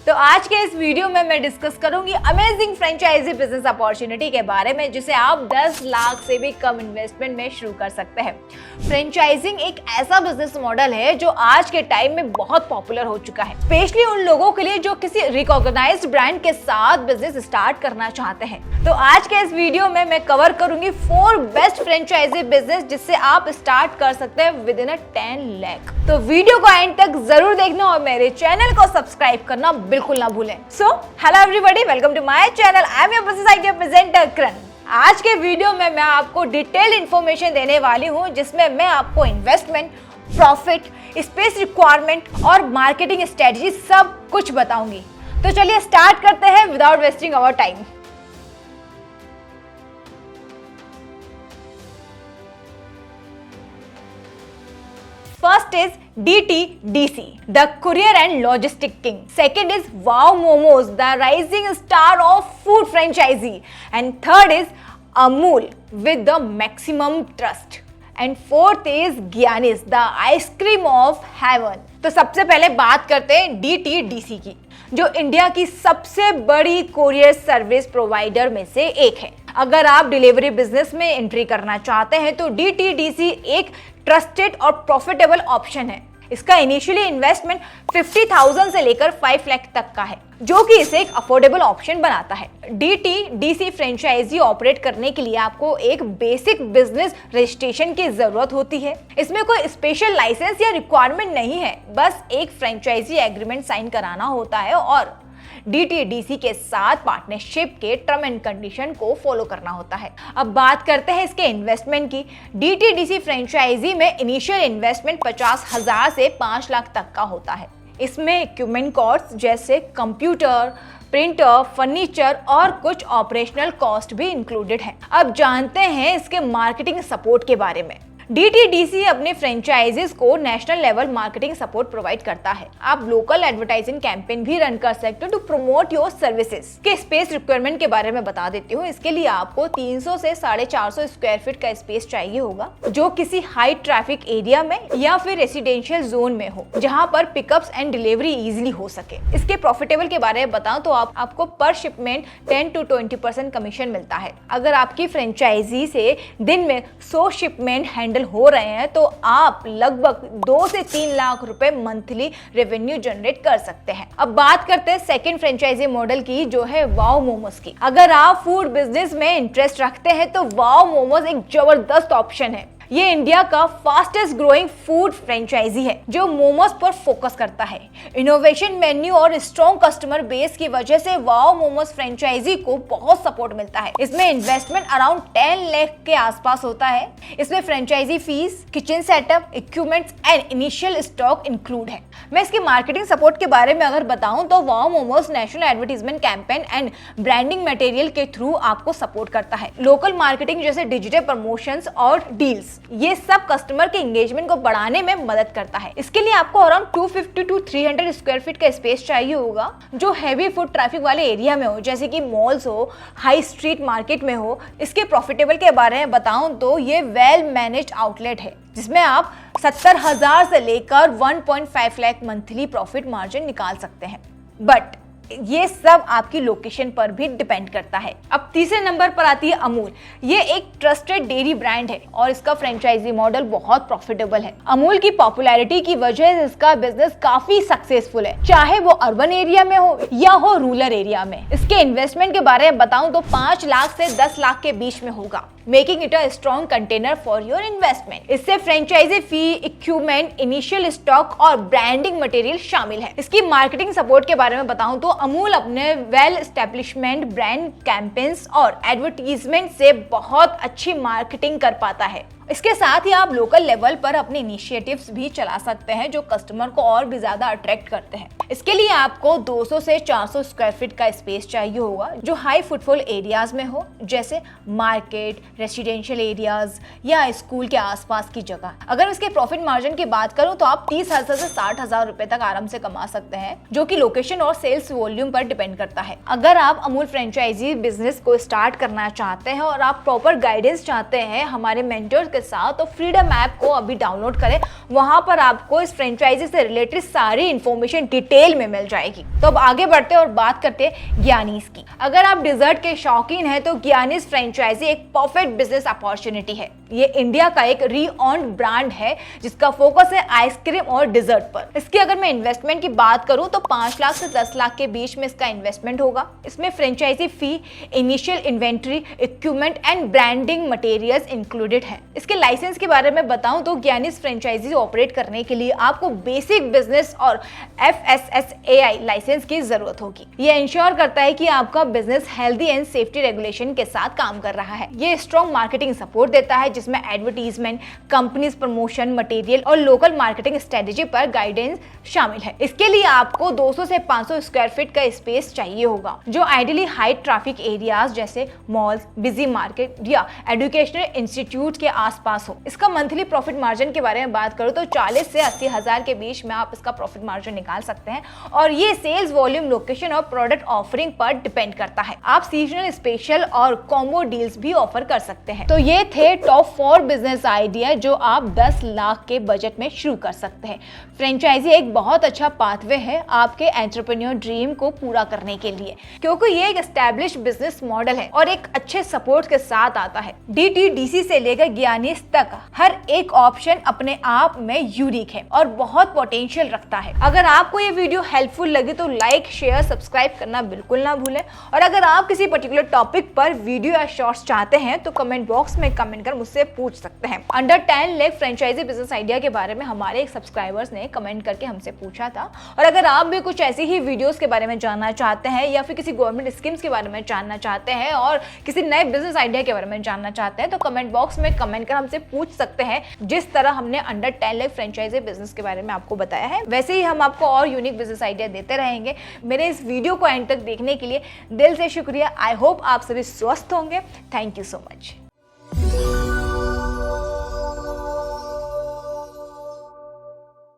तो आज के इस वीडियो में मैं डिस्कस करूंगी अमेजिंग फ्रेंचाइजी बिजनेस अपॉर्चुनिटी के बारे में, जिसे आप 10 लाख से भी कम इन्वेस्टमेंट में शुरू कर सकते हैं। फ्रेंचाइजिंग एक ऐसा बिजनेस मॉडल है जो आज के टाइम में बहुत पॉपुलर हो चुका है, स्पेशली उन लोगों के लिए जो किसी रिकॉग्नाइज्ड ब्रांड के साथ बिजनेस स्टार्ट करना चाहते हैं। तो आज के इस वीडियो में मैं कवर करूंगी 4 बेस्ट फ्रेंचाइजी बिजनेस जिससे आप स्टार्ट कर सकते हैं विद इन 10 लाख। तो वीडियो को एंड तक जरूर देखना और मेरे चैनल को सब्सक्राइब करना बिल्कुल ना भूलें। So hello everybody, welcome to my channel. I am your business idea presenter Karan. आज के वीडियो में मैं आपको डिटेल इंफॉर्मेशन देने वाली हूं, जिसमें मैं आपको इन्वेस्टमेंट, प्रॉफिट, स्पेस रिक्वायरमेंट और मार्केटिंग स्ट्रेटजी सब कुछ बताऊंगी। तो चलिए स्टार्ट करते हैं without wasting our time. First is DTDC, the Courier and Logistic King. Second is Wow Momos, the rising star of food franchisee. And third is Amul with the maximum trust. And fourth is Gyanis, the ice cream of heaven. तो सबसे पहले बात करते हैं DTDC की, जो India की सबसे बड़ी कोरियर सर्विस प्रोवाइडर में से एक है। अगर आप डिलीवरी बिजनेस में एंट्री करना चाहते हैं तो DTDC एक ट्रस्टेड और प्रॉफिटेबल ऑप्शन है। इसका इनिशियली इन्वेस्टमेंट 50,000 से लेकर 5 लाख तक का है, जो कि इसे एक अफोर्डेबल ऑप्शन बनाता है। DTDC फ्रेंचाइजी ऑपरेट करने के लिए आपको एक बेसिक बिजनेस रजिस्ट्रेशन की जरूरत होती है। इसमें कोई स्पेशल लाइसेंस या रिक्वायरमेंट नहीं है, बस एक फ्रेंचाइजी एग्रीमेंट साइन कराना होता है और DTDC के साथ पार्टनरशिप के टर्म एंड कंडीशन को फॉलो करना होता है। अब बात करते हैं इसके इन्वेस्टमेंट की। DTDC फ्रेंचाइजी में इनिशियल इन्वेस्टमेंट 50,000 से 5 लाख तक का होता है। इसमें इक्विपमेंट कॉस्ट जैसे कंप्यूटर, प्रिंटर, फर्नीचर और कुछ ऑपरेशनल कॉस्ट भी इंक्लूडेड है। अब जानते हैं इसके मार्केटिंग सपोर्ट के बारे में। DTDC अपने फ्रेंचाइजीज को national level marketing support provide करता है। आप लोकल एडवर्टाइजिंग कैंपेन भी रन कर सकते हो टू प्रमोट योर सर्विसेज। के स्पेस रिक्वायरमेंट के बारे में बता देती हूँ। इसके लिए आपको 300 से 450 स्क्वायर फीट का स्पेस चाहिए होगा, जो किसी हाई ट्रैफिक एरिया में या फिर रेसिडेंशियल जोन में हो, जहाँ पर पिकअप्स एंड डिलीवरी इजिली हो सके। इसके प्रॉफिटेबल के बारे में बताऊं तो आपको पर शिपमेंट 10 to 20% कमीशन मिलता है। अगर आपकी फ्रेंचाइजी से दिन में 100 शिपमेंट हैंडल हो रहे हैं तो आप लगभग 2 से 3 लाख रुपए मंथली रेवेन्यू जनरेट कर सकते हैं। अब बात करते हैं सेकंड फ्रेंचाइजी मॉडल की, जो है वाओ मोमोज की। अगर आप फूड बिजनेस में इंटरेस्ट रखते हैं तो वाओ मोमोज एक जबरदस्त ऑप्शन है। ये इंडिया का फास्टेस्ट ग्रोइंग फूड फ्रेंचाइजी है जो मोमोज पर फोकस करता है। इनोवेशन मेन्यू और स्ट्रॉन्ग कस्टमर बेस की वजह से वाओ मोमोज फ्रेंचाइजी को बहुत सपोर्ट मिलता है। इसमें इन्वेस्टमेंट अराउंड 10 लाख के आसपास होता है। इसमें franchise fees, kitchen setup, equipments and initial stock include है। मैं इसकी मार्केटिंग सपोर्ट के बारे में अगर बताऊं तो wow momos national advertisement campaign and branding material के थ्रू आपको सपोर्ट करता है। लोकल मार्केटिंग जैसे डिजिटल प्रमोशंस और डील्स, ये सब कस्टमर के एंगेजमेंट को बढ़ाने में मदद करता है। इसके लिए आपको अराउंड 250 to 300 स्क्वायर फीट का स्पेस चाहिए होगा, जो हैवी फुट ट्रैफिक वाले एरिया में हो, जैसे कि मॉल्स हो, हाई स्ट्रीट मार्केट में हो। इसके प्रॉफिटेबल के बारे में बताऊं तो ये वेल मैनेज्ड आउटलेट है, जिसमें आप 70,000 से लेकर 1.5 लाख मंथली प्रॉफिट मार्जिन निकाल सकते हैं। बट ये सब आपकी लोकेशन पर भी डिपेंड करता है। अब तीसरे नंबर पर आती है अमूल। ये एक ट्रस्टेड डेयरी ब्रांड है और इसका फ्रेंचाइजी मॉडल बहुत प्रॉफिटेबल है। अमूल की पॉपुलैरिटी की वजह से इसका बिजनेस काफी सक्सेसफुल है, चाहे वो अर्बन एरिया में हो या हो रूरल एरिया में। इसके इन्वेस्टमेंट के बारे में बताऊं तो 5 लाख से 10 लाख के बीच में होगा, making it a strong container for your investment. इससे franchisee fee, equipment, initial stock और ब्रांडिंग मटेरियल शामिल है। इसकी मार्केटिंग सपोर्ट के बारे में बताऊं तो अमूल अपने वेल एस्टेब्लिशमेंट ब्रांड कैंपेन्स और एडवर्टीजमेंट से बहुत अच्छी मार्केटिंग कर पाता है। इसके साथ ही आप लोकल लेवल पर अपने इनिशिएटिव्स भी चला सकते हैं, जो कस्टमर को और भी ज्यादा अट्रैक्ट करते हैं। इसके लिए आपको 200 से 400 स्क्वायर फीट का स्पेस चाहिए होगा, जो हाई फुटफॉल एरियाज में हो, जैसे मार्केट, रेसिडेंशियल एरियाज या स्कूल के आसपास की जगह। अगर इसके प्रॉफिट मार्जिन की बात करूं तो आप 30,000 से 60,000 रुपए तक आराम से कमा सकते हैं, जो कि लोकेशन और सेल्स वॉल्यूम पर डिपेंड करता है। अगर आप अमूल फ्रेंचाइजी बिजनेस को स्टार्ट करना चाहते हैं और आप प्रॉपर गाइडेंस चाहते हैं हमारे मेंटर्स के साथ, तो फ्रीडम ऐप को अभी डाउनलोड करें। वहां पर आपको इस फ्रेंचाइजी से रिलेटेड सारी इंफॉर्मेशन डिटेल में मिल जाएगी। तो अब आगे बढ़ते हैं और बात करते हैं ज्ञानीज की। अगर आप डिजर्ट के शौकीन हैं तो ज्ञानीज फ्रेंचाइजी एक परफेक्ट बिजनेस अपॉर्चुनिटी है। ये इंडिया का एक री-ऑन्ड ब्रांड है जिसका फोकस है आइसक्रीम और डिजर्ट पर। इसकी अगर मैं इन्वेस्टमेंट की बात करूं तो 5 लाख से 10 लाख के बीच में इसका इन्वेस्टमेंट होगा। इसमें franchise fee, initial inventory, equipment and branding materials included है। इसके लाइसेंस के बारे में बताऊं तो ज्ञानीज फ्रेंचाइजी ऑपरेट करने के लिए आपको बेसिक बिजनेस और FSSAI लाइसेंस की जरूरत होगी। ये इंश्योर करता है कि आपका business healthy and safety regulation के साथ काम कर रहा है। ये स्ट्रॉन्ग मार्केटिंग सपोर्ट देता है जिसमें एडवर्टीजमेंट, कंपनीज प्रमोशन, मटेरियल और लोकल मार्केटिंग स्ट्रेटेजी पर गाइडेंस शामिल है। इसके लिए आपको 200 से 500 स्क्वायर फीट का स्पेस चाहिए होगा, जो आइडियली हाई ट्रैफिक एरियाज जैसे मॉल्स, बिजी मार्केट या एजुकेशनल इंस्टीट्यूट के आसपास हो। इसका मंथली प्रॉफिट मार्जिन के बारे में बात करूं तो 40 से 80 हजार के बीच में आप इसका प्रॉफिट मार्जिन निकाल सकते हैं और ये सेल्स वॉल्यूम, लोकेशन और प्रोडक्ट ऑफरिंग पर डिपेंड करता है। आप सीजनल, स्पेशल और कॉम्बो डील्स भी ऑफर कर सकते हैं। तो ये थे टॉप 4 बिजनेस आइडिया जो आप 10 लाख के बजट में शुरू कर सकते हैं। फ्रेंचाइजी एक बहुत अच्छा पाथवे है आपके एंटरप्रेन्योर ड्रीम को पूरा करने के लिए, क्योंकि ये एक एस्टैब्लिश बिजनेस मॉडल है और एक अच्छे सपोर्ट के साथ आता है। DTDC से लेकर ज्ञानीज तक हर एक ऑप्शन अपने आप में यूनिक है और बहुत पोटेंशियल रखता है। अगर आपको ये वीडियो हेल्पफुल लगी तो लाइक, शेयर, सब्सक्राइब करना बिल्कुल ना भूलें और अगर आप किसी पर्टिकुलर टॉपिक पर वीडियो या शॉर्ट्स चाहते हैं तो कमेंट बॉक्स में कमेंट कर मुझसे पूछ सकते हैं। Under 10 lakh franchise business idea के बारे में हमारे एक सब्सक्राइबर्स ने कमेंट करके हमसे पूछा था और अगर आप भी कुछ ऐसी ही वीडियोस के बारे में जानना चाहते हैं या फिर किसी गवर्नमेंट स्कीम्स के बारे में जानना चाहते हैं और किसी नए बिजनेस आइडिया के बारे में जानना चाहते हैं तो कमेंट बॉक्स में कमेंट कर हमसे पूछ सकते हैं। जिस तरह हमने अंडर 10 लाख फ्रेंचाइजी बिजनेस के बारे में आपको बताया है, वैसे ही हम आपको और यूनिक बिजनेस आइडिया देते रहेंगे। मेरे इस वीडियो को एंड तक देखने के लिए दिल से शुक्रिया। आई होप आप सभी स्वस्थ होंगे। Thank you so much.